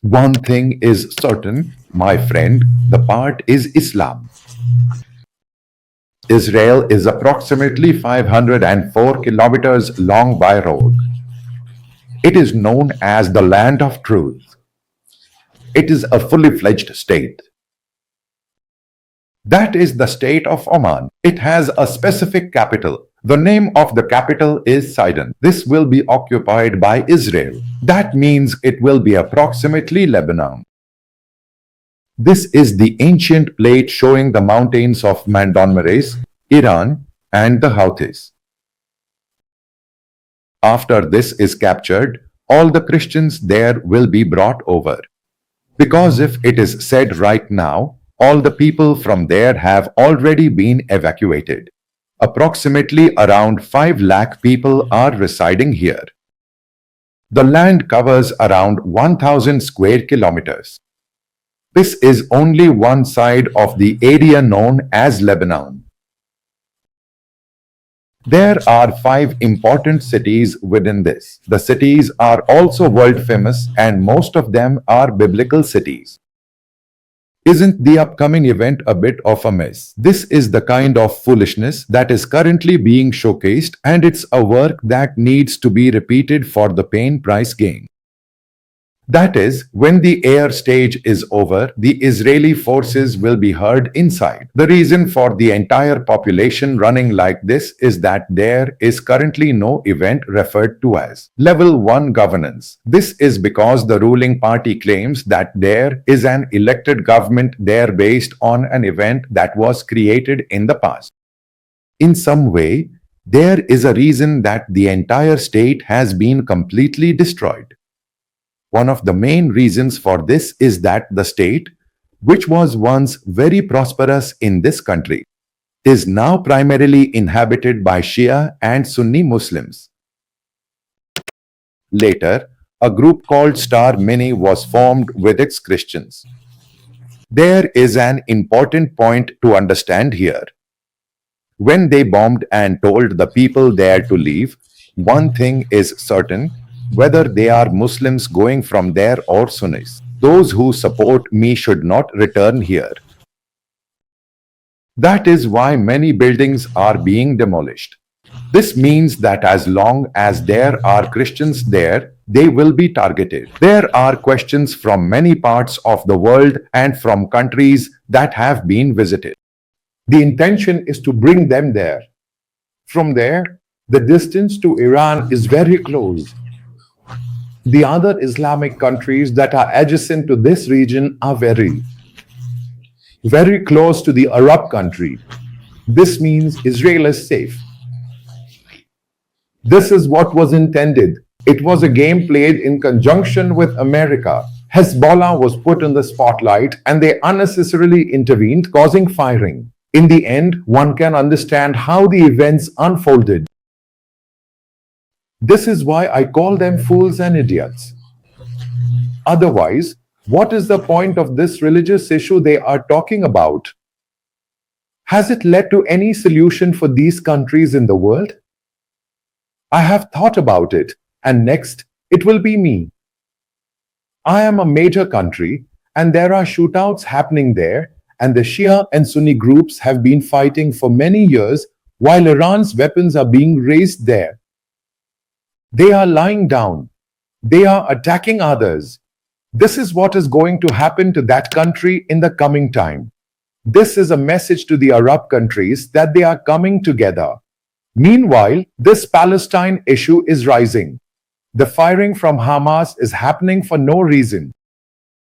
One thing is certain, my friend, the part is Islam. Israel is approximately 504 kilometers long by road. It is known as the land of truth. It is a fully fledged state. That is the state of Oman. It has a specific capital. The name of the capital is Sidon. This will be occupied by Israel. That means it will be approximately Lebanon. This is the ancient plate showing the mountains of Mandonmares, Iran, and the Houthis. After this is captured, all the Christians there will be brought over. Because if it is said right now, all the people from there have already been evacuated. Approximately around 5 lakh people are residing here. The land covers around 1000 square kilometers. This is only one side of the area known as Lebanon. There are 5 important cities within this. The cities are also world famous and most of them are biblical cities. Isn't the upcoming event a bit of a mess? This is the kind of foolishness that is currently being showcased and it's a work that needs to be repeated for the pain price gain. That is, when the air stage is over, the Israeli forces will be heard inside. The reason for the entire population running like this is that there is currently no event referred to as Level 1 governance. This is because the ruling party claims that there is an elected government there based on an event that was created in the past. In some way, there is a reason that the entire state has been completely destroyed. One of the main reasons for this is that the state, which was once very prosperous in this country, is now primarily inhabited by Shia and Sunni Muslims. Later, a group called Star Mini was formed with its Christians. There is an important point to understand here. When they bombed and told the people there to leave, one thing is certain, whether they are Muslims going from there or Sunnis. Those who support me should not return here. That is why many buildings are being demolished. This means that as long as there are Christians there, they will be targeted. There are questions from many parts of the world and from countries that have been visited. The intention is to bring them there. From there, the distance to Iran is very close. The other Islamic countries that are adjacent to this region are very close to the Arab country. This means Israel is safe. This is what was intended. It was a game played in conjunction with America. Hezbollah was put in the spotlight and they unnecessarily intervened, causing firing. In the end, one can understand how the events unfolded. This is why I call them fools and idiots. Otherwise, what is the point of this religious issue they are talking about? Has it led to any solution for these countries in the world? I have thought about it, and next, it will be me. I am a major country, and there are shootouts happening there, and the Shia and Sunni groups have been fighting for many years while Iran's weapons are being raised there. They are lying down. They are attacking others. This is what is going to happen to that country in the coming time. This is a message to the Arab countries that they are coming together. Meanwhile, this Palestine issue is rising. The firing from Hamas is happening for no reason.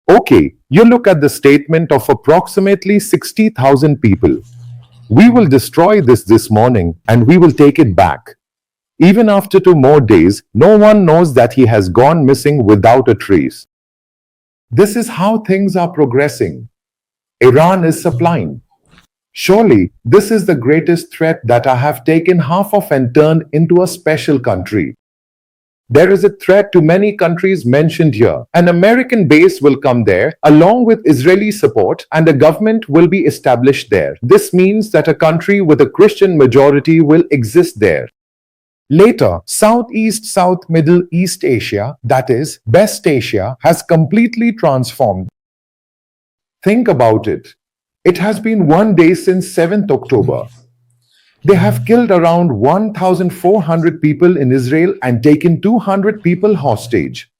Okay, you look at the statement of approximately 60,000 people. We will destroy this morning and we will take it back. Even after 2 more days, no one knows that he has gone missing without a trace. This is how things are progressing. Iran is supplying. Surely, this is the greatest threat that I have taken half of and turned into a special country. There is a threat to many countries mentioned here. An American base will come there along with Israeli support and a government will be established there. This means that a country with a Christian majority will exist there. Later, Southeast South Middle East Asia, that is, West Asia, has completely transformed. Think about it. It has been 1 day since 7th October. They have killed around 1,400 people in Israel and taken 200 people hostage.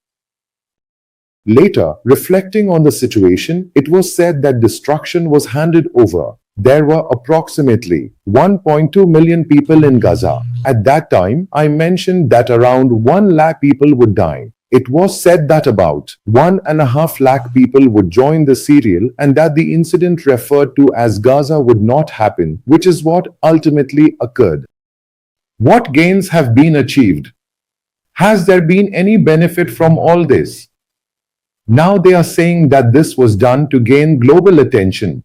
Later, reflecting on the situation, it was said that destruction was handed over. There were approximately 1.2 million people in Gaza. At that time, I mentioned that around 1 lakh people would die. It was said that about 1.5 lakh people would join the Syrian and that the incident referred to as Gaza would not happen, which is what ultimately occurred. What gains have been achieved? Has there been any benefit from all this? Now they are saying that this was done to gain global attention.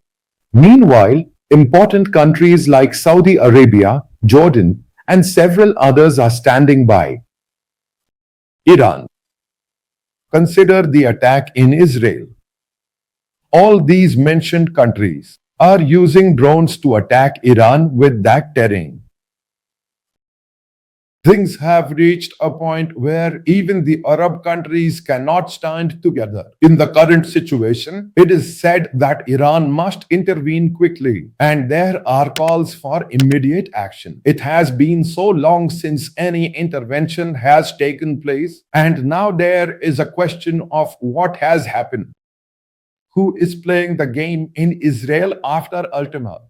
Meanwhile, important countries like Saudi Arabia, Jordan, and several others are standing by. Iran. Consider the attack in Israel. All these mentioned countries are using drones to attack Iran with that terrain. Things have reached a point where even the Arab countries cannot stand together. In the current situation, it is said that Iran must intervene quickly, and there are calls for immediate action. It has been so long since any intervention has taken place, and now there is a question of what has happened. Who is playing the game in Israel after Ultima?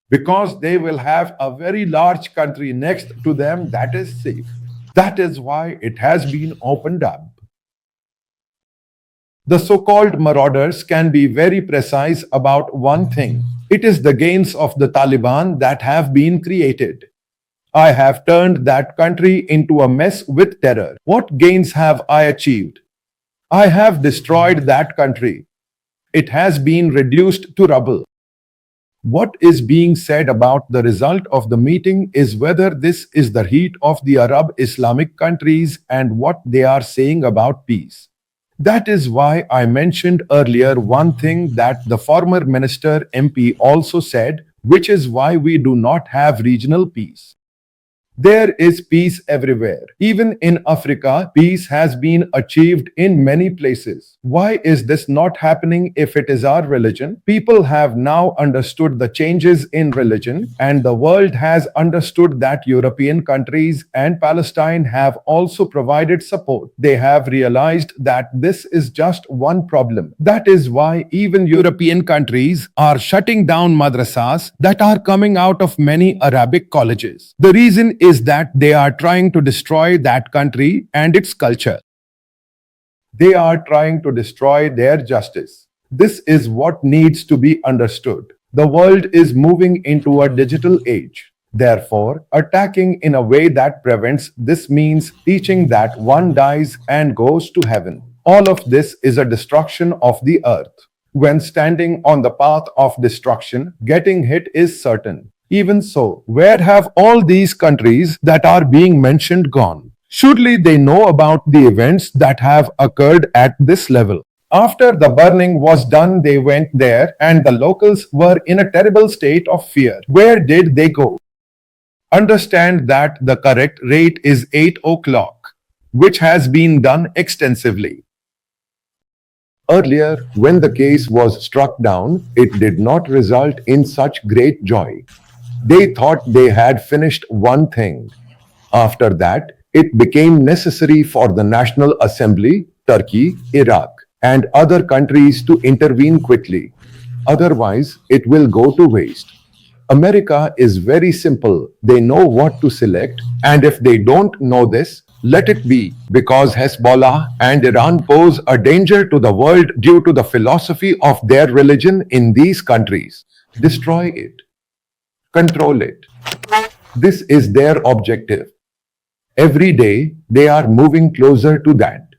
Because they will have a very large country next to them that is safe. That is why it has been opened up. The so-called marauders can be very precise about one thing. It is the gains of the Taliban that have been created. I have turned that country into a mess with terror. What gains have I achieved? I have destroyed that country. It has been reduced to rubble. What is being said about the result of the meeting is whether this is the heat of the Arab Islamic countries and what they are saying about peace. That is why I mentioned earlier one thing that the former minister MP also said, which is why we do not have regional peace. There is peace everywhere. Even in Africa, peace has been achieved in many places. Why is this not happening if it is our religion? People have now understood the changes in religion, and the world has understood that European countries and Palestine have also provided support. They have realized that this is just one problem. That is why even European countries are shutting down madrasas that are coming out of many Arabic colleges. The reason is that they are trying to destroy that country and its culture. They are trying to destroy their justice. This is what needs to be understood. The world is moving into a digital age. Therefore, attacking in a way that prevents this means teaching that one dies and goes to heaven. All of this is a destruction of the earth. When standing on the path of destruction, getting hit is certain. Even so, where have all these countries that are being mentioned gone? Surely they know about the events that have occurred at this level. After the burning was done, they went there and the locals were in a terrible state of fear. Where did they go? Understand that the correct rate is 8 o'clock, which has been done extensively. Earlier, when the case was struck down, it did not result in such great joy. They thought they had finished one thing. After that, it became necessary for the National Assembly, Turkey, Iraq, and other countries to intervene quickly. Otherwise, it will go to waste. America is very simple. They know what to select, and if they don't know this, let it be, because Hezbollah and Iran pose a danger to the world due to the philosophy of their religion in these countries. Destroy it. Control it. This is their objective. Every day, they are moving closer to that.